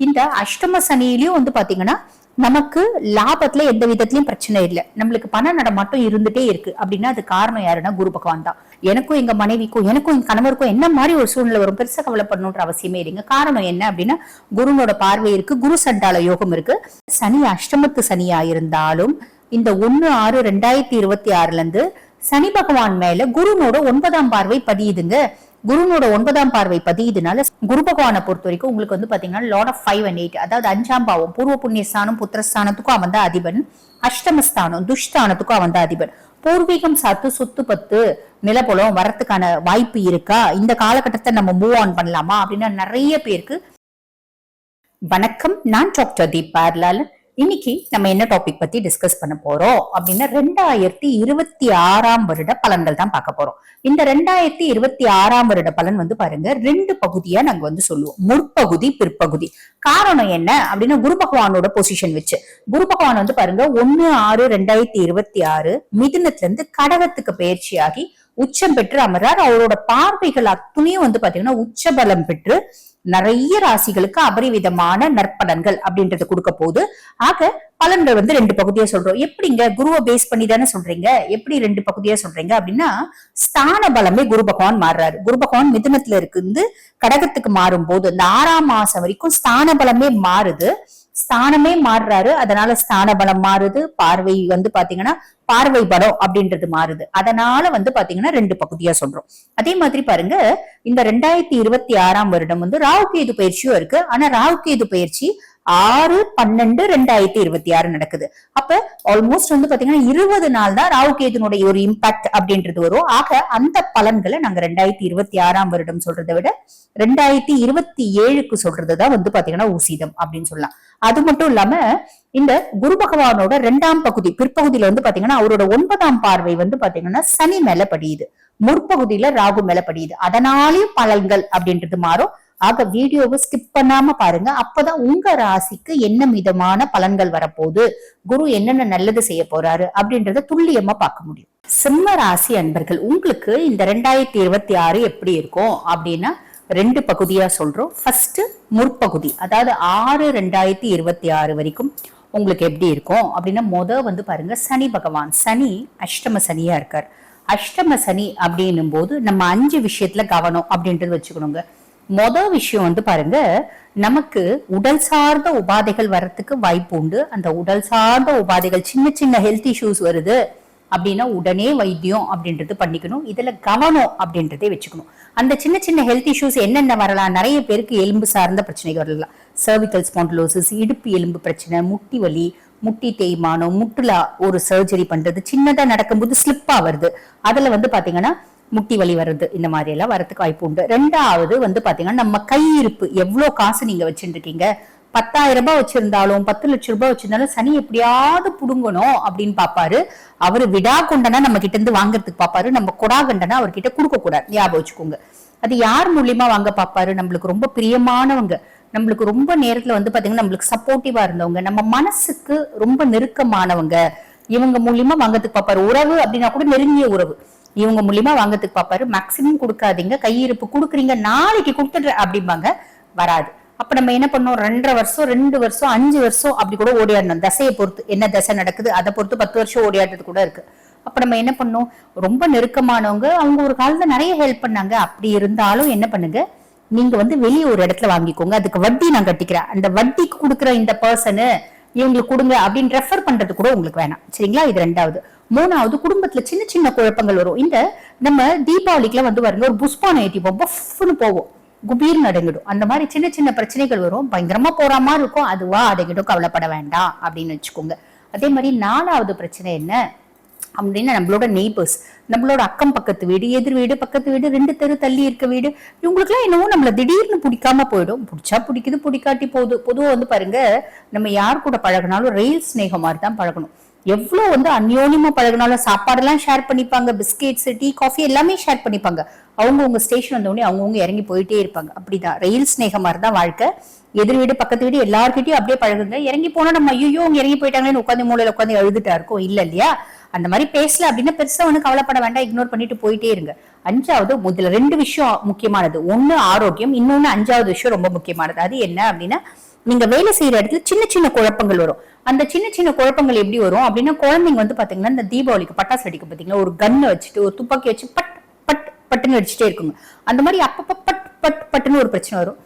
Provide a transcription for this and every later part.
இந்த அஷ்டம சனியிலயும் வந்து பாத்தீங்கன்னா நமக்கு லாபத்துல எந்த விதத்திலயும் பிரச்சனை இல்லை, நம்மளுக்கு பண நடமாட்டம் இருந்துட்டே இருக்கு. அப்படின்னா அது காரணம் யாருன்னா குரு பகவான் தான். எனக்கும் எங்க மனைவிக்கும் எனக்கும் எங்க கணவருக்கும் என்ன மாதிரி ஒரு சூழ்நிலை வரும், பெருசா கவலைப்படணும்ன்ற அவசியமே இல்லைங்க. காரணம் என்ன அப்படின்னா குருனோட பார்வை இருக்கு, குரு சண்டால யோகம் இருக்கு. சனி அஷ்டமத்து சனியா இருந்தாலும் இந்த 1/6/2026 இருந்து சனி பகவான் மேல குருனோட 9ஆம் பார்வை பதியுதுங்க. குருனோட 9ஆம் பார்வை பதியுதுனால குரு பகவானை பொறுத்த வரைக்கும் உங்களுக்கு வந்து பாத்தீங்கன்னா லார்ட் ஆஃப் 5 and 8, அதாவது 5ஆம் பாவம் பூர்வ புண்ணிய ஸ்தானம் புத்திரஸ்தானத்துக்கும் அவன் தான் அதிபன், அஷ்டமஸ்தானம் துஷ்டானத்துக்கும் அவன் தான் அதிபன். பூர்வீகம் சாத்து சொத்து பத்து நிலபுலம் வரத்துக்கான வாய்ப்பு இருக்கா, இந்த காலகட்டத்தை நம்ம மூவ் ஆன் பண்ணலாமா அப்படின்னா நிறைய பேருக்கு. வணக்கம், நான் டாக்டர் தீபார்லால். இன்னைக்கு நம்ம என்ன டாபிக் பத்தி டிஸ்கஸ் பண்ண போறோம் அப்படின்னா 2026ஆம் வருட பலன்கள் தான் பார்க்க போறோம். இந்த 2026ஆம் வருட பலன் வந்து பாருங்க 2 பகுதியா நாங்க வந்து சொல்லுவோம், முற்பகுதி பிற்பகுதி. காரணம் என்ன அப்படின்னா குரு பகவானோட பொசிஷன் வச்சு. குரு பகவான் வந்து பாருங்க 1/6/2026 மிதுனத்துல இருந்து கடகத்துக்கு பயிற்சியாகி உச்சம் பெற்று அமர்றார். அவரோட பார்வைகள் அத்துணையும் வந்து பாத்தீங்கன்னா உச்ச பலம் பெற்று நிறைய ராசிகளுக்கு அபரிவிதமான நற்பலன்கள் அப்படின்றது கொடுக்க போகுது. ஆக பலன்கள் வந்து 2 பகுதியா சொல்றோம். எப்படிங்க குருவை பேஸ் பண்ணி தானே சொல்றீங்க, எப்படி 2 பகுதியா சொல்றீங்க அப்படின்னா ஸ்தான பலமே குரு பகவான் மாறுறாரு. குரு பகவான் மிதுனத்துல இருந்து கடகத்துக்கு மாறும் போது இந்த 6ஆம் மாசம் வரைக்கும் ஸ்தான பலமே மாறுது, ஸ்தானமே மாறுறாரு. அதனால ஸ்தான பலம் மாறுது, பார்வை வந்து பாத்தீங்கன்னா பார்வை பலம் அப்படின்றது மாறுது. அதனால வந்து பாத்தீங்கன்னா 2 பகுதியா சொல்றோம். அதே மாதிரி பாருங்க இந்த 2026ஆம் வருடம் வந்து ராகு கேது பயிற்சியும் இருக்கு. ஆனா ராகு கேது பயிற்சி 6/12/2026 நடக்குது. அப்ப ஆல்மோஸ்ட் வந்து பாத்தீங்கன்னா 20 நாள் தான் ராகு கேதுனுடைய ஒரு இம்பாக்ட் அப்படின்றது வரும். ஆக அந்த பலன்களை நாங்க 2026ஆம் வருடம் சொல்றதை விட 2027க்கு சொல்றதுதான் வந்து பாத்தீங்கன்னா உசிதம் அப்படின்னு சொல்லலாம். அது மட்டும் இல்லாம இந்த குரு பகவானோட 2ஆம் பகுதி பிற்பகுதியில வந்து பாத்தீங்கன்னா அவரோட 9ஆம் பார்வை வந்து பாத்தீங்கன்னா சனி மேல படியுது, முற்பகுதியில ராகு மேல படியுது. அதனாலயும் பலன்கள் அப்படின்றது மாறும். ஆக வீடியோவை ஸ்கிப் பண்ணாம பாருங்க, அப்பதான் உங்க ராசிக்கு என்ன விதமான பலன்கள் வரப்போகுது, குரு என்னென்ன நல்லது செய்ய போறாரு அப்படின்றத துல்லியமா பார்க்க முடியும். சிம்ம ராசி அன்பர்கள், உங்களுக்கு இந்த 2026 எப்படி இருக்கும் அப்படின்னா 2 பகுதியா சொல்றோம். ஃபர்ஸ்ட் முற்பகுதி, அதாவது 6/2026 வரைக்கும் உங்களுக்கு எப்படி இருக்கும் அப்படின்னா வந்து பாருங்க சனி பகவான், சனி அஷ்டம சனியா இருக்கார். அஷ்டம சனி அப்படின்னும் போது நம்ம 5 விஷயத்துல கவனம் அப்படின்றது வச்சுக்கணுங்க. விஷயம் வந்து பாருங்க நமக்கு உடல் சார்ந்த உபாதைகள் வர்றதுக்கு வாய்ப்பு உண்டு. அந்த உடல் சார்ந்த உபாதைகள் சின்ன சின்ன ஹெல்த் இஷ்யூஸ் வருது அப்படின்னா உடனே வைத்தியம் அப்படின்றது பண்ணிக்கணும். இதுல கவனம் அப்படின்றதே வச்சுக்கணும். அந்த சின்ன சின்ன ஹெல்த் இஷ்யூஸ் என்னென்ன வரலாம், நிறைய பேருக்கு எலும்பு சார்ந்த பிரச்சனைகள் வரலாம். சர்விக்கல் ஸ்பாண்டிலோசிஸ், இடுப்பு எலும்பு பிரச்சனை, முட்டி வலி, முட்டி தேய்மானம், முட்டுல ஒரு சர்ஜரி பண்றது, சின்னதா நடக்கும்போது ஸ்லிப்பா வருது, அதுல வந்து பாத்தீங்கன்னா முட்டி வலி வருது, இந்த மாதிரி எல்லாம் வரதுக்கு வாய்ப்பு உண்டு. 2வது வந்து பாத்தீங்கன்னா நம்ம கையிருப்பு, எவ்வளவு காசு நீங்க வச்சுட்டு இருக்கீங்க, 10,000 ரூபாய் வச்சிருந்தாலும் 10 லட்சம் ரூபாய் வச்சிருந்தாலும் சனி எப்படியாவது புடுங்கணும் அப்படின்னு பாப்பாரு. அவரு விடா கொண்டனா நம்ம கிட்ட இருந்து வாங்குறதுக்கு பாப்பாரு, நம்ம கொடா கண்டனா அவர்கிட்ட கொடுக்க கூடாது, ஞாபகம் வச்சுக்கோங்க. அது யார் மூலியமா வாங்க பாப்பாரு, நம்மளுக்கு ரொம்ப பிரியமானவங்க, நம்மளுக்கு ரொம்ப நேரத்துல வந்து பாத்தீங்கன்னா நம்மளுக்கு சப்போர்ட்டிவா இருந்தவங்க, நம்ம மனசுக்கு ரொம்ப நெருக்கமானவங்க, இவங்க மூலியமா வாங்கறதுக்கு பாப்பாரு. உறவு அப்படின்னா கூட நெருங்கிய உறவு, இவங்க மூலியமா வாங்கறதுக்கு பாப்பாரு. மேக்சிமம் கொடுக்காதீங்க, கையிருப்பு கொடுக்குறீங்க நாளைக்கு கொடுத்துடுற அப்படிம்பாங்க, வராது. அப்ப நம்ம என்ன பண்ணோம், 2.5 வருஷம் 2 வருஷம் 5 வருஷம் அப்படி கூட ஓடியாடணும். தசையை பொறுத்து, என்ன தசை நடக்குது அதை பொறுத்து 10 வருஷம் ஓடியாடுறது கூட இருக்கு. அப்ப நம்ம என்ன பண்ணோம், ரொம்ப நெருக்கமானவங்க, அவங்க ஒரு காலத்துல நிறைய ஹெல்ப் பண்ணாங்க. அப்படி இருந்தாலும் என்ன பண்ணுங்க, நீங்க வந்து வெளியே ஒரு இடத்துல வாங்கிக்கோங்க, அதுக்கு வட்டி நான் கட்டிக்கிறேன், அந்த வட்டிக்கு கொடுக்குற இந்த பர்சனு இவங்களுக்கு கொடுங்க அப்படின்னு ரெஃபர் பண்றது கூட உங்களுக்கு வேணாம், சரிங்களா? இது 2வது. 3வது, குடும்பத்துல சின்ன சின்ன குழப்பங்கள் வரும். இந்த நம்ம தீபாவளிக்குலாம் வந்து பாருங்க ஒரு புஷ்பானம் ஏற்றிப்போம், பஃப்னு போவோம், குபீர்னு அடங்கிடும். அந்த மாதிரி சின்ன சின்ன பிரச்சனைகள் வரும், பயங்கரமா போற மாதிரி இருக்கும், அதுவா அடங்கிடும், கவலைப்பட வேண்டாம் அப்படின்னு வச்சுக்கோங்க. அதே மாதிரி 4வது பிரச்சனை என்ன அப்படின்னா நம்மளோட நெய்பர்ஸ், நம்மளோட அக்கம் பக்கத்து வீடு, எதிர் வீடு, பக்கத்து வீடு, 2 தெரு தள்ளி இருக்க வீடு, இவங்களுக்குலாம் என்னவோ நம்மள திடீர்னு பிடிக்காம போயிடும். பிடிச்சா பிடிக்குது, பிடிக்காட்டி போகுது. பொதுவாக வந்து பாருங்க நம்ம யார் கூட பழகினாலும் ரயில் ஸ்நேகம் மாதிரி தான் பழகணும். எவ்வளவு வந்து அந்யோன்யமா பழகினாலும் சாப்பாடெல்லாம் ஷேர் பண்ணிப்பாங்க, பிஸ்கெட்ஸ் டீ காஃபி எல்லாமே ஷேர் பண்ணிப்பாங்க. அவங்கவுங்க ஸ்டேஷன் வந்தோடனே அவங்கவுங்க இறங்கி போயிட்டே இருப்பாங்க. அப்படிதான் ரயில் ஸ்நேகம் மாதிரி தான் வாழ்க்கை. எதிர் வீடு பக்கத்து வீடு எல்லார்கிட்டயும் அப்படியே பழகுங்க. இறங்கி போனா நம்ம ஐயோ அவங்க இறங்கி போயிட்டாங்கன்னு உட்காந்து மூலையில உட்காந்து அழுதுட்டா இருக்கும், இல்ல இல்லையா? அந்த மாதிரி பேசல அப்படின்னா பெருசா ஒண்ணு கவலைப்பட வேண்டாம், இக்னோர் பண்ணிட்டு போயிட்டே இருங்க. 5வது, முதல்ல 2 விஷயம் முக்கியமானது. 1 ஆரோக்கியம், இன்னொன்னு 5வது விஷயம் ரொம்ப முக்கியமானது. அது என்ன அப்படின்னா நீங்க வேலை செய்யற இடத்துல சின்ன சின்ன குழப்பங்கள் வரும். அந்த சின்ன சின்ன குழப்பங்கள் எப்படி வரும் அப்படின்னா, குழந்தைங்க வந்து பாத்தீங்கன்னா இந்த தீபாவளிக்கு பட்டாசு அடிக்க பாத்தீங்கன்னா ஒரு கன்னை வச்சுட்டு ஒரு துப்பாக்கி வச்சு பட் பட் பட்டுன்னு அடிச்சுட்டே இருக்குங்க. அந்த மாதிரி அப்பப்ப பட் பட் பட்டுன்னு ஒரு பிரச்சனை வரும்.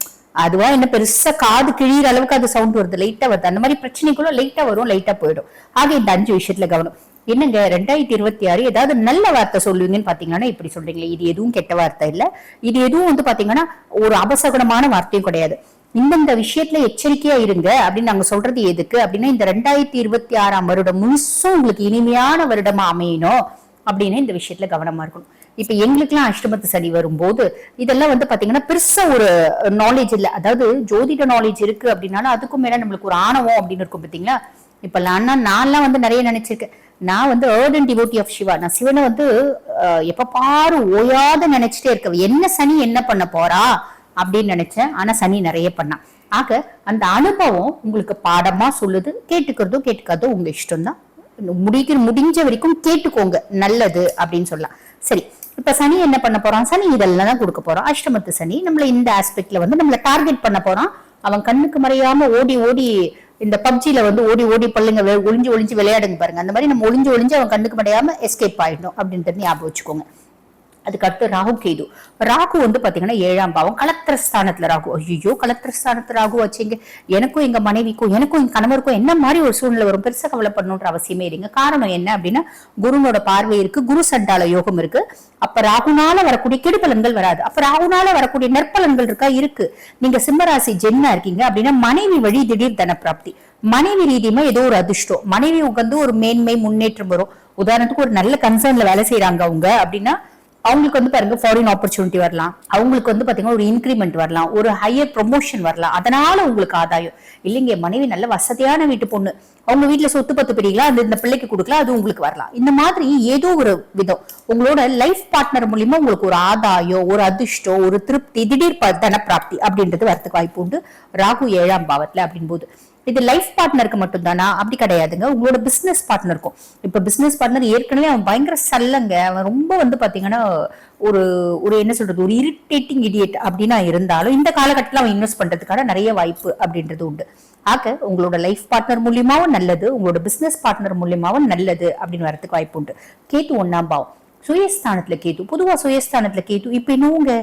அதுவா என்ன பெருசா காது கிழியிற அளவுக்கு அது சவுண்ட் வருது, லைட்டா வருது. அந்த மாதிரி பிரச்சனைக்குள்ள லைட்டா வரும், லைட்டா போயிடும். ஆக இந்த 5 விஷயத்துல கவனம். என்னங்க 2026 ஏதாவது நல்ல வார்த்தை சொல்லுவீங்கன்னு பாத்தீங்கன்னா இப்படி சொல்றீங்களே, இது எதுவும் கெட்ட வார்த்தை இல்ல, இது எதுவும் வந்து பாத்தீங்கன்னா ஒரு அபசகுணமான வார்த்தையும் கிடையாது. இந்தந்த விஷயத்துல எச்சரிக்கையா இருங்க அப்படின்னு நாங்க சொல்றது எதுக்கு அப்படின்னா, இந்த 2026 வருடம் முழுசும் உங்களுக்கு இனிமையான வருடமா அமையணும் அப்படின்னு இந்த விஷயத்துல கவனமா இருக்கணும். இப்ப எங்களுக்கு எல்லாம் அஷ்டமத்து சனி வரும்போது இதெல்லாம் வந்து பாத்தீங்கன்னா பெருசா ஒரு நாலேஜ் இல்ல. அதாவது ஜோதிட நாலேஜ் இருக்கு அப்படின்னாலும் அதுக்கும் மேல நம்மளுக்கு ஒரு ஆணவம் அப்படின்னு இருக்கும் பாத்தீங்களா. இப்ப நான்லாம் வந்து நிறைய நினைச்சிருக்கேன். நான் வந்து ardent devotee of சிவா. நான் சிவனை வந்து எப்ப பாரு ஓயாத நினைச்சிட்டே இருக்க. என்ன சனி என்ன பண்ண போறா அப்படின்னு நினைச்சேன். ஆனா சனி நிறைய பண்ணான். ஆக அந்த அனுபவம் உங்களுக்கு பாடமா சொல்லுது. கேட்டுக்கிறதோ கேட்டுக்காதோ உங்க இஷ்டம் தான். முடிஞ்ச வரைக்கும் கேட்டுக்கோங்க, நல்லது அப்படின்னு சொல்லலாம். சரி, இப்ப சனி என்ன பண்ண போறான்? சனி இதெல்லாம் தான் கொடுக்க போறான். அஷ்டமத்து சனி நம்மள இந்த ஆஸ்பெக்ட்ல வந்து நம்மள டார்கெட் பண்ண போறான். அவன் கண்ணுக்கு மறையாம ஓடி ஓடி இந்த பப்ஜில வந்து ஓடி ஓடி பள்ளுங்க ஒளிஞ்சு ஒளிஞ்சு விளையாடுங்க பாருங்க. அந்த மாதிரி நம்ம ஒளிஞ்சு ஒளிஞ்சு அவன் கண்ணுக்கு மறையாம எஸ்கேப் ஆயிடும் அப்படின்றது ஞாபகம் வச்சுக்கோங்க. அதுக்கு அடுத்து ராகு கேது. ராகு வந்து பாத்தீங்கன்னா 7ஆம் பாவம், கலத்திர ஸ்தானத்துல ராகு. ஐயோ, கலத்திர ஸ்தானத்துல ராகு வச்சுங்க. எனக்கும் எங்க மனைவிக்கும் எனக்கும் எங்க கணவருக்கும் என்ன மாதிரி ஒரு சூழ்நிலை வரும், பெருசா கவலைப்படணுன்ற அவசியமே இல்லைங்க. காரணம் என்ன அப்படின்னா, குருனோட பார்வை இருக்கு, குரு சண்டால யோகம் இருக்கு. அப்ப ராகுனால வரக்கூடிய கெடுபலன்கள் வராது. அப்ப ராகுனால வரக்கூடிய நற்பலன்கள் இருக்கா? இருக்கு. நீங்க சிம்மராசி ஜென்னா இருக்கீங்க அப்படின்னா மனைவி வழி திடீர் தன பிராப்தி, மனைவி ரீதியமா ஏதோ ஒரு அதிர்ஷ்டம், மனைவி உட்காந்து ஒரு மேன்மை முன்னேற்றம் வரும். உதாரணத்துக்கு ஒரு நல்ல கன்சர்ன்ல வேலை செய்யறாங்க அவங்க அப்படின்னா அவங்களுக்கு வந்து பாருங்க ஃபாரின் ஆப்பர்ச்சுனிட்டி வரலாம், அவங்களுக்கு வந்து பாத்தீங்கன்னா ஒரு இன்கிரிமெண்ட் வரலாம், ஒரு ஹையர் ப்ரொமோஷன் வரலாம். அதனால உங்களுக்கு ஆதாயம் இல்லைங்க. மனைவி நல்ல வசதியான வீட்டு பொண்ணு, அவங்க வீட்டுல சொத்து பத்து பிடிக்கலாம், அது இந்த பிள்ளைக்கு கொடுக்கலாம், அது உங்களுக்கு வரலாம். இந்த மாதிரி ஏதோ ஒரு விதம் உங்களோட லைஃப் பார்ட்னர் மூலியமா உங்களுக்கு ஒரு ஆதாயம், ஒரு அதிர்ஷ்டம், ஒரு திருப்தி, திடீர் தன பிராப்தி அப்படின்றது வரத்துக்கு வாய்ப்பு உண்டு. ராகு 7ஆம் பாவத்துல அப்படின் போது இது லைஃப் பார்ட்னருக்கு மட்டும் தானா? அப்படி கிடையாதுங்க. உங்களோட பிசினஸ் பார்ட்னருக்கும். இப்ப பிசினஸ் பார்ட்னர் ஏற்கனவே அவன் பயங்கர சல்லங்க, அவன் ரொம்ப வந்து பாத்தீங்கன்னா ஒரு ஒரு என்ன சொல்றது, ஒரு இரிட்டேட்டிங் இடியட் அப்படின்னா இருந்தாலும் இந்த காலகட்டத்தில் அவன் இன்வெஸ்ட் பண்றதுக்கான நிறைய வாய்ப்பு அப்படின்றது உண்டு. ஆக உங்களோட லைஃப் பார்ட்னர் மூலியமாவும் நல்லது, உங்களோட பிசினஸ் பார்ட்னர் மூலியமாவும் நல்லது அப்படின்னு வரதுக்கு வாய்ப்பு உண்டு. கேது 1ஆம் பாவம், சுயஸ்தானத்துல கேது. பொதுவா சுயஸ்தானத்துல கேது இப்ப இன்னுங்க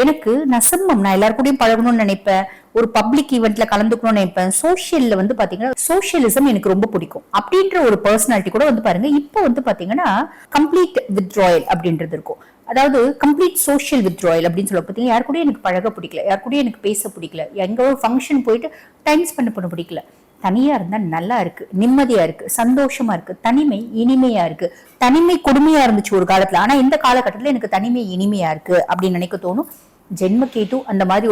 எனக்கு நசம்மம், நான் எல்லாரு கூடயும் பழகணும்னு நினைப்பேன், ஒரு பப்ளிக் ஈவெண்ட்ல கலந்துக்கணும்னு நினைப்பேன், சோசியல்ல வந்து பாத்தீங்கன்னா சோசியலிசம் எனக்கு ரொம்ப பிடிக்கும் அப்படின்ற ஒரு பர்சனாலிட்டி கூட வந்து பாருங்க இப்போ வந்து பாத்தீங்கன்னா கம்ப்ளீட் வித்ட்ராயல் அப்படின்றது இருக்கும். அதாவது கம்ப்ளீட் சோஷியல் வித்ட்ராயல் அப்படின்னு சொல்ல பாத்தீங்கன்னா யாரு கூட எனக்கு பழக பிடிக்கல, யாரு கூட எனக்கு பேச பிடிக்கல, எங்க ஒரு ஃபங்க்ஷன் போயிட்டு டைம் ஸ்பெண்ட் பண்ண பிடிக்கல. தனியா இருந்தா நல்லா இருக்கு, நிம்மதியா இருக்கு, சந்தோஷமா இருக்கு, தனிமை இனிமையா இருக்கு. தனிமை கொடுமையா இருந்துச்சு ஒரு காலத்துல, ஆனா இந்த காலகட்டத்துல எனக்கு தனிமை இனிமையா இருக்கு அப்படின்னு நினைக்க தோணும். ஜென்ம கேது அந்த மாதிரி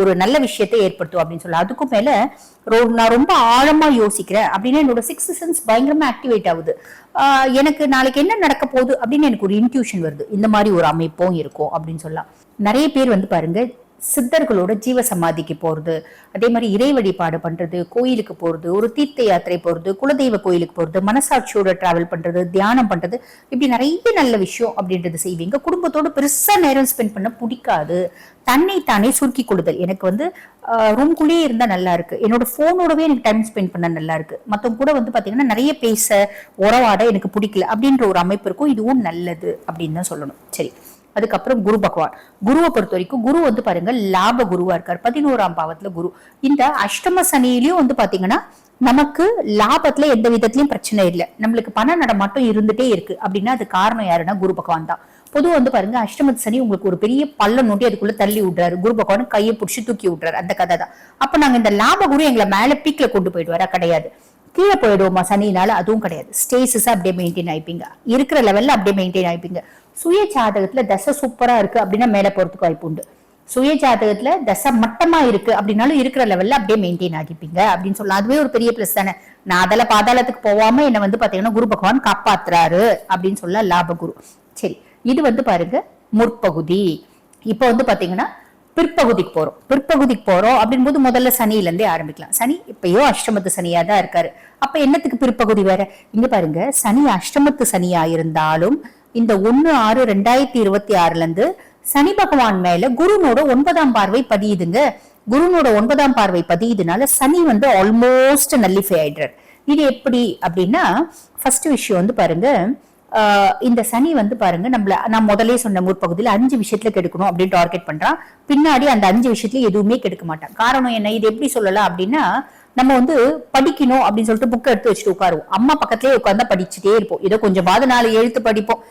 ஒரு நல்ல விஷயத்தை ஏற்படுத்தும் அப்படின்னு சொல்லலாம். அதுக்கும் மேல நான் ரொம்ப ஆழமா யோசிக்கிறேன் அப்படின்னா என்னோட 6th சென்ஸ் பயங்கரமா ஆக்டிவேட் ஆகுது. எனக்கு நாளைக்கு என்ன நடக்க போகுது அப்படின்னு எனக்கு ஒரு இன்ட்யூஷன் வருது. இந்த மாதிரி ஒரு அமைப்பும் இருக்கும் அப்படின்னு சொல்லலாம். நிறைய பேர் வந்து பாருங்க சித்தர்களோட ஜீவ சமாதிக்கு போறது, அதே மாதிரி இறை வழிபாடு பண்றது, கோயிலுக்கு போறது, ஒரு தீர்த்த யாத்திரை போறது, குலதெய்வ கோயிலுக்கு போறது, மனசாட்சியோட டிராவல் பண்றது, தியானம் பண்றது, இப்படி நிறைய நல்ல விஷயம் அப்படின்றது செய்வீங்க. குடும்பத்தோட பெருசா நேரம் ஸ்பெண்ட் பண்ண பிடிக்காது. தன்னை தானே சுருக்கி கொடுதல், எனக்கு வந்து ரூம்குள்ளேயே இருந்தா நல்லா இருக்கு, என்னோட போனோடவே எனக்கு டைம் ஸ்பெண்ட் பண்ண நல்லா இருக்கு, மத்தவங்க கூட வந்து பாத்தீங்கன்னா நிறைய பேச உறவாட எனக்கு பிடிக்கல அப்படின்ற ஒரு அமைப்பு இருக்கும். இதுவும் நல்லது அப்படின்னு தான் சொல்லணும். சரி, அதுக்கப்புறம் குரு பகவான். குருவை பொறுத்த வரைக்கும் குரு வந்து பாருங்க லாப குருவா இருக்காரு, 11ஆம் பாவத்துல குரு. இந்த அஷ்டம சனியிலயும் வந்து பாத்தீங்கன்னா நமக்கு லாபத்துல எந்த விதத்திலயும் பிரச்சனை இல்லை, நம்மளுக்கு பண நடமாட்டம் இருந்துட்டே இருக்கு அப்படின்னா அது காரணம் யாருன்னா குரு பகவான் தான். பொதுவாக வந்து பாருங்க அஷ்டமத்து சனி உங்களுக்கு ஒரு பெரிய பள்ளம் நோட்டி அதுக்குள்ள தள்ளி விடுறாரு, குரு பகவான் கையை பிடிச்சி தூக்கி விடுறாரு, அந்த கதை தான். அப்ப நாங்க இந்த லாப குரு எங்களை மேல பீக்ல கொண்டு போயிடுவாரா? கிடையாது. கீழே போயிடுவோமா சனினால? அதுவும் கிடையாது. ஸ்டேசஸ் அப்படியே மெயின்டைன் ஆயிப்பீங்க, இருக்கிற லெவல்ல அப்படியே மெயின்டைன் ஆயிப்பீங்க. சுய ஜாதகத்துல தசை சூப்பரா இருக்கு அப்படின்னா மேல போறதுக்கு வாய்ப்பு உண்டு. சுய ஜாதகத்துல தசை மட்டமா இருக்கு அப்படின்னாலும் இருக்கிற லெவல்ல அப்படியே மெயின்டைன் ஆகிப்பீங்க அப்படின்னு சொல்லலாம். அதுவே ஒரு பெரிய பிளஸ் தானே. நான் அதில் பாதாளத்துக்கு போகாம என்ன வந்து பாத்தீங்கன்னா குரு பகவான் காப்பாத்துறாரு அப்படின்னு சொல்ல லாப குரு. சரி, இது வந்து பாருங்க முற்பகுதி. இப்ப வந்து பாத்தீங்கன்னா பிற்பகுதிக்கு போறோம் அப்படின் போது முதல்ல சனியில இருந்தே ஆரம்பிக்கலாம். சனி இப்பயோ அஷ்டமத்து சனியா தான் இருக்காரு. அப்ப என்னத்துக்கு பிற்பகுதி வேற? இங்க பாருங்க, சனி அஷ்டமத்து சனியா இருந்தாலும் இந்த 1/6/2026 இருந்து சனி பகவான் மேல குருனோட 9ஆம் பார்வை பதியுதுங்க. குருனோட 9ஆம் பார்வை பதியதுனால சனி வந்து ஆல்மோஸ்ட் நல்லிஃபை ஆயிடுறாரு. இது எப்படி அப்படின்னா, ஃபர்ஸ்ட் விஷயம் வந்து பாருங்க, இந்த சனி வந்து பாருங்க நம்மள, நான் முதலே சொன்ன முற்பகுதியில் 5 விஷயத்துல கெடுக்கணும் அப்படின்னு டார்கெட் பண்றான். பின்னாடி அந்த 5 விஷயத்துல எதுவுமே கெடுக்க மாட்டான். காரணம் என்ன, இது எப்படி சொல்லலாம் அப்படின்னா, நம்ம வந்து படிக்கணும் அப்படின்னு சொல்லிட்டு புக் எடுத்து வச்சுட்டு உட்காருவோம். அம்மா பக்கத்திலேயே உட்கார்ந்தா படிச்சுட்டே இருப்போம். ஏதோ கொஞ்சம் 4 எழுத்து படிப்போம்,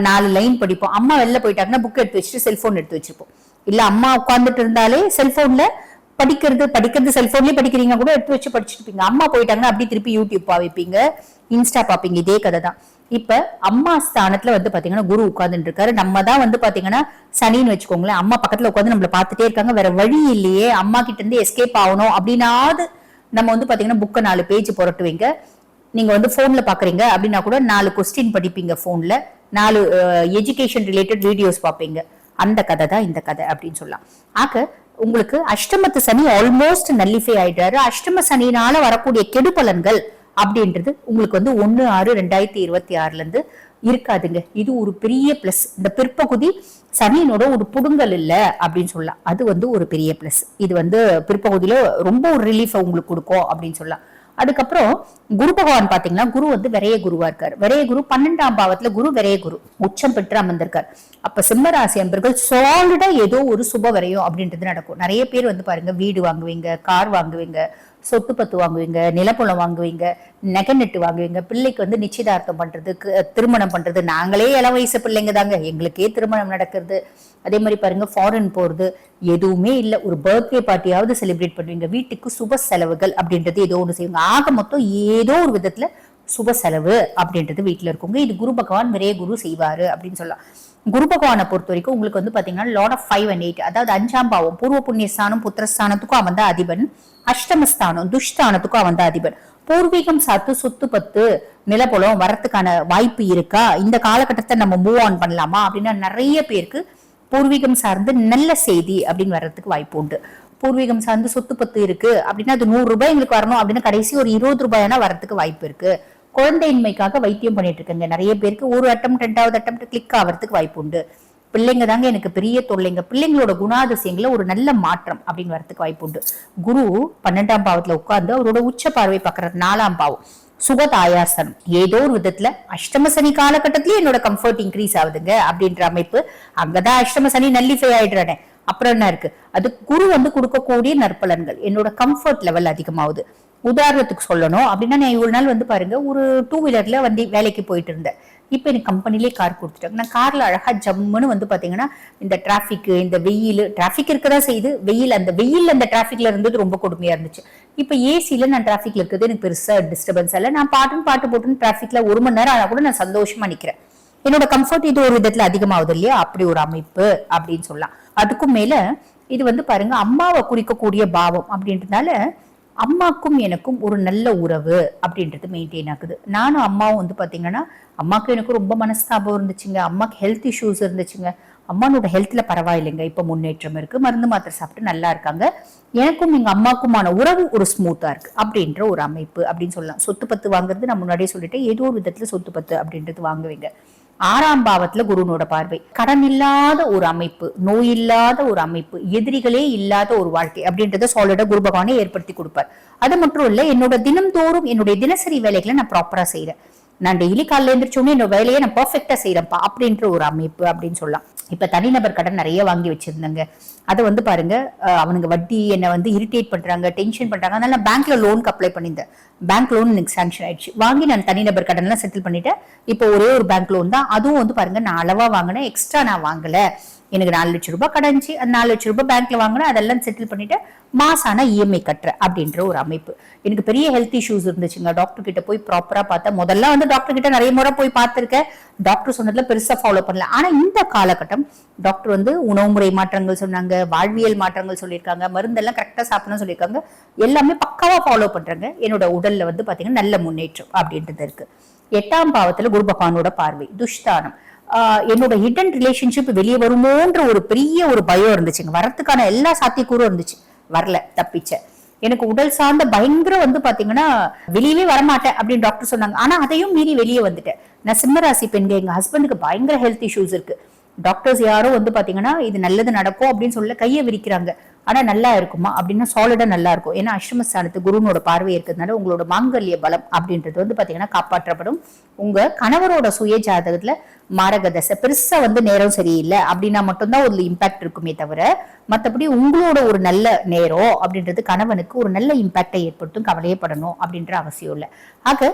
4 லைன் படிப்போம். அம்மா வெளில போயிட்டாங்கன்னா புக் எடுத்து வச்சுட்டு செல்போன் எடுத்து வச்சிருப்போம். இல்ல அம்மா உட்கார்ந்துட்டு இருந்தாலே செல்போன்ல படிக்கிறது செல்போன்லயே படிக்கிறீங்க கூட எடுத்து வச்சு படிச்சுட்டு இருப்பீங்க. அம்மா போயிட்டாங்கன்னா அப்படி திருப்பி யூடியூப் பாவிப்பீங்க, இன்ஸ்டா பாப்பீங்க. இதே கதை தான். இப்ப அம்மா ஸ்தானத்துல வந்து பாத்தீங்கன்னா குரு உட்கார்ந்துட்டு இருக்காரு. நம்ம தான் வந்து பாத்தீங்கன்னா சனின்னு வச்சுக்கோங்களேன், அம்மா பக்கத்துல உட்காந்து நம்மள பாத்துட்டே இருக்காங்க. வேற வழி இல்லையே, அம்மா கிட்ட இருந்து எஸ்கேப் ஆகணும் அப்படின்னாவது நம்ம வந்து பாத்தீங்கன்னா புக்கை 4 பேஜ் புரட்டுவீங்க. நீங்க வந்து போன்ல பாக்குறீங்க அப்படின்னா கூட 4 கொஸ்டின் படிப்பீங்க போன்ல, 4 எஜுகேஷன் ரிலேட்டட் வீடியோஸ் பாப்பீங்க. அந்த கதை தான் இந்த கதை அப்படின்னு சொல்லலாம். ஆக உங்களுக்கு அஷ்டமத்து சனி ஆல்மோஸ்ட் நல்லிஃபை ஆயிட்டாரு. அஷ்டம சனினால வரக்கூடிய கெடு பலன்கள் அப்படின்றது உங்களுக்கு வந்து 1/6/2026 இருந்து இருக்காதுங்க. இது ஒரு பெரிய பிளஸ். இந்த பிற்பகுதி சனியினோட ஒரு புடுங்கல் இல்ல அப்படின்னு சொல்லலாம். அது வந்து ஒரு பெரிய பிளஸ். இது வந்து பிற்பகுதியில ரொம்ப ஒரு ரிலீஃப் உங்களுக்கு கொடுக்கும் அப்படின்னு சொல்லலாம். அதுக்கப்புறம் குரு பகவான் பாத்தீங்கன்னா, குரு வந்து விரைய குருவா இருக்காரு. விரைய குரு 12ஆம் பாவத்துல குரு விரைய குரு உச்சம் பெற்று அமர்ந்திருக்காரு. அப்ப சிம்ம ராசி அன்பர்கள் சாலிடா ஏதோ ஒரு சுப விரயம் அப்படின்றது நடக்கும். நிறைய பேர் வந்து பாருங்க, வீடு வாங்குவீங்க, கார் வாங்குவீங்க, சொத்து பத்து வாங்குவீங்க, நிலப்புலம் வாங்குவீங்க, நகை நட்டு வாங்குவீங்க. பிள்ளைக்கு வந்து நிச்சயதார்த்தம் பண்றது, திருமணம் பண்றது. நாங்களே இளம் வயசு பிள்ளைங்க தாங்க, எங்களுக்கே திருமணம் நடக்கிறது. அதே மாதிரி பாருங்க, ஃபாரின் போறது, எதுவுமே இல்ல, ஒரு பர்த்டே பார்ட்டியாவது செலிப்ரேட் பண்ணுவீங்க. வீட்டுக்கு சுப செலவுகள் அப்படின்றது ஏதோ ஒண்ணு செய்வீங்க. ஆக மொத்தம் ஏதோ ஒரு விதத்துல சுப செலவு அப்படின்றது வீட்டுல இருக்குங்க. இது குரு பகவான் விரைய குரு செய்வாரு அப்படின்னு சொல்லலாம். குரு பகவானை பொறுத்த வரைக்கும் உங்களுக்கு வந்து பாத்தீங்கன்னா லார்ட் ஆஃப் 5 and 8, அதாவது 5ஆம் பாவம் பூர்வ புண்ணியஸ்தானம் புத்திரஸ்தானத்துக்கும் அவன் தான் அதிபன், அஷ்டமஸ்தானம் துஷ்தானத்துக்கும் அவன் தான் அதிபன். பூர்வீகம் சாத்து சொத்து பத்து நிலப்புலம் வரத்துக்கான வாய்ப்பு இருக்கா, இந்த காலகட்டத்தை நம்ம மூவ் ஆன் பண்ணலாமா அப்படின்னா நிறைய பேருக்கு பூர்வீகம் சார்ந்து நல்ல செய்தி அப்படின்னு வர்றதுக்கு வாய்ப்பு உண்டு. பூர்வீகம் சார்ந்து சொத்து பத்து இருக்கு அப்படின்னா அது 100 ரூபாய் எங்களுக்கு வரணும் அப்படின்னா கடைசி ஒரு 20 ரூபாய்னா வரதுக்கு வாய்ப்பு இருக்கு. குழந்தையின்மைக்காக வைத்தியம் பண்ணிட்டு இருக்கங்க நிறைய பேருக்கு. ஒரு அட்டம் 2வது அட்டம் கிளிக் ஆகிறதுக்கு வாய்ப்பு உண்டு. பிள்ளைங்க தாங்க எனக்கு பெரிய தொல்லைங்க, பிள்ளைங்களோட குணாதிசயங்கள ஒரு நல்ல மாற்றம் அப்படின்னு வரதுக்கு வாய்ப்பு உண்டு. குரு 12ஆம் பாவத்துல உட்கார்ந்து அவரோட உச்ச பார்வை பார்க்கறது 4ஆம் பாவம் சுகதாயாசனம். ஏதோ ஒரு விதத்துல அஷ்டம சனி காலகட்டத்திலேயே என்னோட கம்ஃபர்ட் இன்க்ரீஸ் ஆகுதுங்க அப்படின்ற அமைப்பு. அங்கதான் அஷ்டம சனி நல்லிஃபை ஆயிடுறானே, அப்புறம் என்ன இருக்கு. அது குரு வந்து கொடுக்கக்கூடிய நற்பலன்கள். என்னோட கம்ஃபர்ட் லெவல் அதிகமாகுது. உதாரணத்துக்கு சொல்லணும் அப்படின்னா, நான் இவ்வளவு நாள் வந்து பாருங்க ஒரு 2 வீலர்ல வந்து வேலைக்கு போயிட்டு இருந்தேன். இப்ப எனக்கு கம்பெனிலே கார் கொடுத்துட்டாங்க. நான் கார்ல அழகா ஜம்முன்னு வந்து பாத்தீங்கன்னா, இந்த டிராபிக், இந்த வெயில், டிராபிக் இருக்கதான் செய்யுது, வெயில், அந்த வெயில் அந்த டிராபிக்ல இருந்தது ரொம்ப கொடுமையா இருந்துச்சு. இப்ப ஏசில நான் டிராபிக்ல இருக்கிறது எனக்கு பெருசா டிஸ்டர்பன்ஸ் இல்ல. நான் பாட்டு போட்டுன்னு டிராபிக்ல 1 மணி நேரம் ஆனா கூட நான் சந்தோஷமா நிக்கிறேன். என்னோட கம்ஃபர்ட் இது ஒரு விதத்துல அதிகமாகுது இல்லையா, அப்படி ஒரு அமைப்பு அப்படின்னு சொல்லலாம். அதுக்கும் மேல இது வந்து பாருங்க அம்மாவை குறிக்கக்கூடிய பாவம் அப்படின்றதுனால அம்மாக்கும் எனக்கும் ஒரு நல்ல உறவு அப்படின்றது மெயின்டைன் ஆகுது. நானும் அம்மாவும் வந்து பாத்தீங்கன்னா, அம்மாவுக்கு எனக்கு ரொம்ப மனஸ்தாபம் இருந்துச்சுங்க. அம்மாக்கு ஹெல்த் இஷ்யூஸ் இருந்துச்சுங்க. அம்மானோட ஹெல்த்ல பரவாயில்லைங்க, இப்ப முன்னேற்றம் இருக்கு, மருந்து மாத்திரை சாப்பிட்டு நல்லா இருக்காங்க. எனக்கும் எங்க அம்மாக்குமான உறவு ஒரு ஸ்மூத்தா இருக்கு அப்படின்ற ஒரு அமைப்பு அப்படின்னு சொல்லலாம். சொத்து பத்து வாங்குறது நான் முன்னாடியே சொல்லிட்டேன், ஏதோ ஒரு விதத்துல சொத்து பத்து அப்படின்றது வாங்குவீங்க. 6ஆம் பாவத்துல குருனோட பார்வை. கடன் இல்லாத ஒரு அமைப்பு, நோய் இல்லாத ஒரு அமைப்பு, எதிரிகளே இல்லாத ஒரு வாழ்க்கை அப்படின்றத சாலிடா குரு பகவானே ஏற்படுத்தி கொடுப்பார். அது மட்டும் இல்ல, என்னோட தினம்தோறும் என்னுடைய தினசரி வேலைகளை நான் ப்ராப்பரா செய்யறேன். நான் டெய்லி காலையில எழுந்திரிச்சோன்னே என்னோட வேலையை நான் பெர்ஃபெக்டா செய்யறேன்ப்பா அப்படின்ற ஒரு அமைப்பு அப்படின்னு சொல்லலாம். இப்ப தனிநபர் கடன் நிறைய வாங்கி வச்சிருந்தாங்க. அதை வந்து பாருங்க, அவனுங்க வட்டி என்னை வந்து இரிட்டேட் பண்றாங்க, டென்ஷன் பண்றாங்க. அதனால நான் பேங்க்ல லோனுக்கு அப்ளை பண்ணியிருந்தேன். பேங்க் லோன் எனக்கு சாங்ஷன் ஆயிடுச்சு. வாங்கி நான் தனிநபர் கடன் எல்லாம் செட்டில் பண்ணிட்டேன். இப்போ ஒரே ஒரு பேங்க் லோன் தான், அதுவும் வந்து பாருங்க நான் அளவா வாங்கினேன், எக்ஸ்ட்ரா நான் வாங்கல. எனக்கு 4 லட்சம் ரூபாய் கடன்ச்சு, அந்த 4 லட்சம் ரூபாய் பேங்க்ல வாங்கினேன், அதெல்லாம் செட்டில் பண்ணிட்டு மாசான இஎம்ஐ கட்டுற அப்படின்ற ஒரு அமைப்பு. எனக்கு பெரிய ஹெல்த் இஷ்யூஸ் இருந்துச்சுங்க. டாக்டர் கிட்ட போய் ப்ராப்பரா பார்த்தா, முதல்ல வந்து டாக்டர் கிட்ட நிறைய முறை போய் பார்த்திருக்கேன். டாக்டர் சொன்னதுல பெருசா ஃபாலோ பண்ணல. ஆனா இந்த காலகட்டம் டாக்டர் வந்து உணவு முறை மாற்றங்கள் சொன்னாங்க, வாழ்வியல் மாற்றங்கள் சொல்லியிருக்காங்க, மருந்தெல்லாம் கரெக்டா சாப்பிடணும்னு சொல்லியிருக்காங்க. எல்லாமே பக்காவா ஃபாலோ பண்றாங்க. என்னோட உடல்ல வந்து பாத்தீங்கன்னா நல்ல முன்னேற்றம் அப்படின்றது இருக்கு. 8ஆம் பாவத்துல குரு பகவானோட பார்வை துஷ்தானம். என்னோட ஹிடன் ரிலேஷன்ஷிப் வெளியே வருமோன்ற ஒரு பெரிய ஒரு பயம் இருந்துச்சுங்க. வரத்துக்கான எல்லா சாத்தியக்கூறும் இருந்துச்சு, வரல, தப்பிச்ச. எனக்கு உடல் சார்ந்த பயங்கர வந்து பாத்தீங்கன்னா வெளியவே வரமாட்டேன் அப்படின்னு டாக்டர் சொன்னாங்க. ஆனா அதையும் மீறி வெளியே வந்துட்டேன். நான் சிம்மராசி பெண்கள், எங்க ஹஸ்பண்டுக்கு பயங்கர ஹெல்த் இஷ்யூஸ் இருக்கு. டாக்டர்ஸ் யாரோ வந்து பாத்தீங்கன்னா இது நல்லது நடக்கும் அப்படின்னு சொல்ல கையை விரிக்கிறாங்க. ஆனா நல்லா இருக்குமா அப்படின்னா சாலிடா நல்லா இருக்கும். ஏன்னா அஷ்டமஸ்தானத்து குருனோட பார்வை இருக்கிறதுனால உங்களோட மாங்கல்ய பலம் அப்படின்றது வந்து பாத்தீங்கன்னா காப்பாற்றப்படும். உங்க கணவரோட சுய ஜாதகத்துல மாரக தசை பெருசா வந்து நேரம் சரியில்லை அப்படின்னா மட்டும்தான் ஒரு இம்பாக்ட் இருக்குமே தவிர, மற்றபடி உங்களோட ஒரு நல்ல நேரம் அப்படின்றது கணவனுக்கு ஒரு நல்ல இம்பாக்டை ஏற்படுத்தும். கவலையே படணும் அப்படின்ற அவசியம் இல்லை. ஆக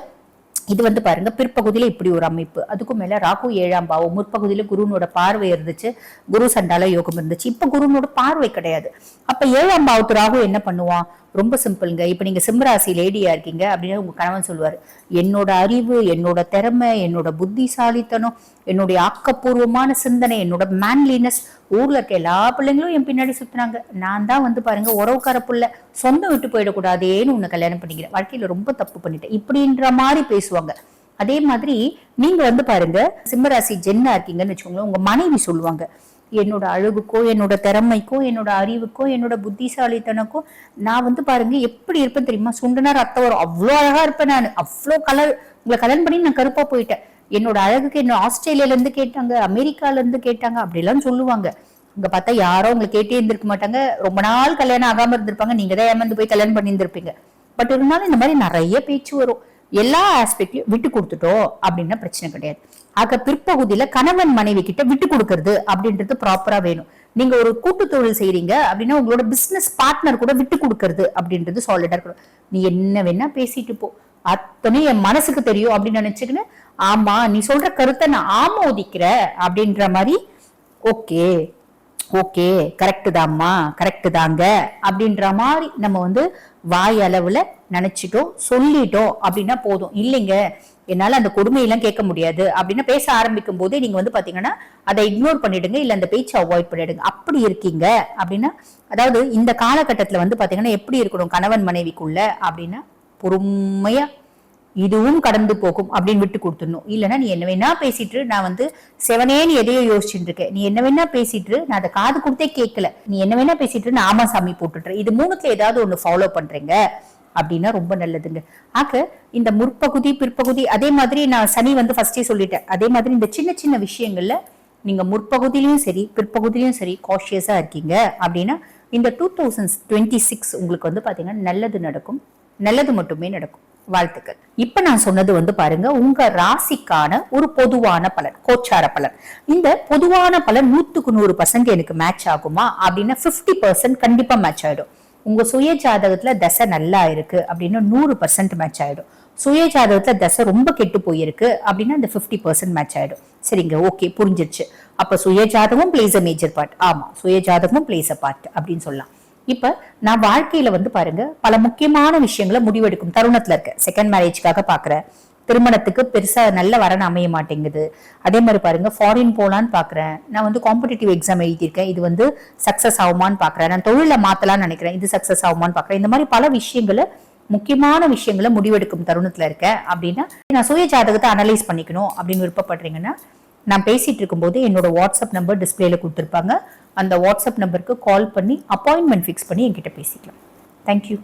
இது வந்து பாருங்க பிற்பகுதியில இப்படி ஒரு அமைப்பு. அதுக்கும் மேல ராகு 7ஆம் பாவம், முற்பகுதியில குருனோட பார்வை இருந்துச்சு, குரு சண்டால யோகம் இருந்துச்சு. இப்ப குருனோட பார்வை கிடையாது. அப்ப 7ஆம் பாவத்து ராகு என்ன பண்ணுவான்? ரொம்ப சிம்பிள்ங்க. இப்ப நீங்க சிம்மராசி லேடியா இருக்கீங்க அப்படின்னா உங்க கணவன் சொல்லுவாரு, என்னோட அறிவு, என்னோட திறமை, என்னோட புத்திசாலித்தனம், என்னுடைய ஆக்கப்பூர்வமான சிந்தனை, என்னோட மேன்லினஸ், ஊர்ல இருக்க எல்லா பிள்ளைங்களும் என் பின்னாடி சுத்துறாங்க, நான் தான் வந்து பாருங்க உறவுக்கார புள்ள, சொந்தம் விட்டு போயிடக்கூடாதேன்னு உன்னை கல்யாணம் பண்ணிக்கிறேன், வாழ்க்கையில ரொம்ப தப்பு பண்ணிட்டேன் இப்படின்ற மாதிரி பேசுவாங்க. அதே மாதிரி நீங்க வந்து பாருங்க சிம்மராசி ஜென்னா இருக்கீங்கன்னு வச்சுக்கோங்களேன், உங்க மனைவி சொல்லுவாங்க, என்னோட அழகுக்கோ, என்னோட திறமைக்கோ, என்னோட அறிவுக்கோ, என்னோட புத்திசாலித்தனக்கோ நான் வந்து பாருங்க எப்படி இருப்பேன் தெரியுமா? சுண்டனா ரத்தம் வரும், அவ்வளோ அழகா இருப்பேன் நான், அவ்வளோ கலர், உங்களை கல்யாணம் பண்ணி நான் கருப்பா போயிட்டேன், என்னோட அழகுக்கு என்ன ஆஸ்திரேலியால இருந்து கேட்டாங்க, அமெரிக்கால இருந்து கேட்டாங்க, அப்படிலாம் சொல்லுவாங்க. இங்க பார்த்தா யாரோ உங்களை கேட்டே இருந்திருக்க மாட்டாங்க, ரொம்ப நாள் கல்யாணம் ஆகாம இருந்திருப்பாங்க, நீங்க தான் ஏமாந்து போய் கல்யாணம் பண்ணி இருந்திருப்பீங்க. பட் இருந்தாலும் இந்த மாதிரி நிறைய பேச்சு வரும். எல்லா ஆஸ்பெக்ட்லயும் விட்டு கொடுத்துட்டோம் அப்படின்னா பிரச்சனை கிடையாது. ஆக பிற்பகுதியில கணவன் மனைவி கிட்ட விட்டு கொடுக்கறது அப்படின்றது ப்ராப்பரா வேணும். நீங்க ஒரு கூட்டு தொழில் செய்றீங்க அப்படின்னா உங்களோட பிசினஸ் பார்ட்னர் கூட விட்டு கொடுக்கறது அப்படின்றது சாலிடா இருக்கணும். நீ என்ன வேணா பேசிட்டு போ, அத்தனையும் என் மனசுக்கு தெரியும் அப்படின்னு நினைச்சுக்கின்னு, ஆமா நீ சொல்ற கருத்தை நான் ஆமோதிக்கிற அப்படின்ற மாதிரி, ஓகே ஓகே கரெக்டு தான்மா கரெக்டு தாங்க அப்படின்ற மாதிரி நம்ம வந்து வாய் அளவுல நினைச்சிட்டோம் சொல்லிட்டோம் அப்படின்னா போதும். இல்லைங்க என்னால அந்த கொடுமையெல்லாம் கேட்க முடியாது அப்படின்னு பேச ஆரம்பிக்கும் போதே நீங்க வந்து பாத்தீங்கன்னா அதை இக்னோர் பண்ணிடுங்க, இல்ல அந்த பேச்சை அவாய்ட் பண்ணிடுங்க. அப்படி இருக்கீங்க அப்படின்னா, அதாவது இந்த காலகட்டத்துல வந்து பாத்தீங்கன்னா எப்படி இருக்கணும் கணவன் மனைவிக்குள்ள அப்படின்னா, பொறுமையா இதுவும் கடந்து போகும் அப்படின்னு விட்டு கொடுத்துடணும். இல்லைன்னா நீ என்ன வேணா பேசிட்டு, நான் வந்து செவனேன்னு எதையோ யோசிச்சுட்டு இருக்கேன், நீ என்ன வேணா பேசிட்டு, நான் அதை காது கொடுத்தே கேட்கல, நீ என்ன வேணா பேசிட்டு நான் ஆமா சாமி போட்டுட்டுறேன், இது மூணுத்துல ஏதாவது ஒண்ணு ஃபாலோ பண்றீங்க அப்படின்னா ரொம்ப நல்லதுங்க. ஆக இந்த முற்பகுதி பிற்பகுதி அதே மாதிரி நான் சனி வந்து ஃபர்ஸ்டே சொல்லிட்டேன். அதே மாதிரி இந்த சின்ன சின்ன விஷயங்கள்ல நீங்க முற்பகுதியிலயும் சரி பிற்பகுதியிலும் சரி காஷியஸா இருக்கீங்க அப்படின்னா இந்த 2026 உங்களுக்கு வந்து பாத்தீங்கன்னா நல்லது நடக்கும், நல்லது மட்டுமே நடக்கும். வாழ்த்துக்கள். இப்ப நான் சொன்னது வந்து பாருங்க உங்க ராசிக்கான ஒரு பொதுவான பலன், கோச்சார பலன். இந்த பொதுவான பலன் 100% எனக்கு மேட்ச் ஆகுமா அப்படின்னா 50% கண்டிப்பா மேட்ச் ஆயிடும். உங்க சுய ஜாதகத்துல தசை நல்லா இருக்கு அப்படின்னா 100% மேட்ச் ஆயிடும். சுய ஜாதகத்துல தசை ரொம்ப கெட்டு போயிருக்கு அப்படின்னா அந்த 50% மேட்ச் ஆயிடும். சரிங்க, ஓகே புரிஞ்சிருச்சு. அப்ப சுய ஜாதகம் பிளேஸ் அ மேஜர் பார்ட். ஆமா, சுய ஜாதகமும் பிளேஸ் அ பார்ட் அப்படின்னு சொல்லலாம். இப்ப நான் வாழ்க்கையில வந்து பாருங்க பல முக்கியமான விஷயங்களை முடிவெடுக்கும் தருணத்துல இருக்கேன். செகண்ட் மேரேஜ்க்காக பாக்குறேன், திருமணத்துக்கு பெருசா நல்ல வரன் அமைய மாட்டேங்குது. அதே மாதிரி பாருங்க ஃபாரின் போலான்னு பாக்குறேன், நான் வந்து காம்படிட்டிவ் எக்ஸாம் எழுதியிருக்கேன், இது வந்து சக்சஸ் ஆகுமான்னு பாக்குறேன், நான் தொழில மாத்தலாம்னு நினைக்கிறேன், இது சக்சஸ் ஆகுமான்னு பாக்குறேன். இந்த மாதிரி பல விஷயங்களை முக்கியமான விஷயங்களை முடிவெடுக்கும் தருணத்துல இருக்கேன் அப்படின்னா நான் சுய ஜாதகத்தை அனலைஸ் பண்ணிக்கணும் அப்படின்னு விருப்பப்படுறீங்கன்னா, நான் பேசிட்டு இருக்கும்போது என்னோட வாட்ஸ்அப் நம்பர் டிஸ்பிளேல கொடுத்துருப்பாங்க, அந்த வாட்ஸ்அப் நம்பருக்கு கால் பண்ணி அப்பாயின்மெண்ட் ஃபிக்ஸ் பண்ணி என்கிட்ட பேசிக்கலாம். தேங்க்யூ.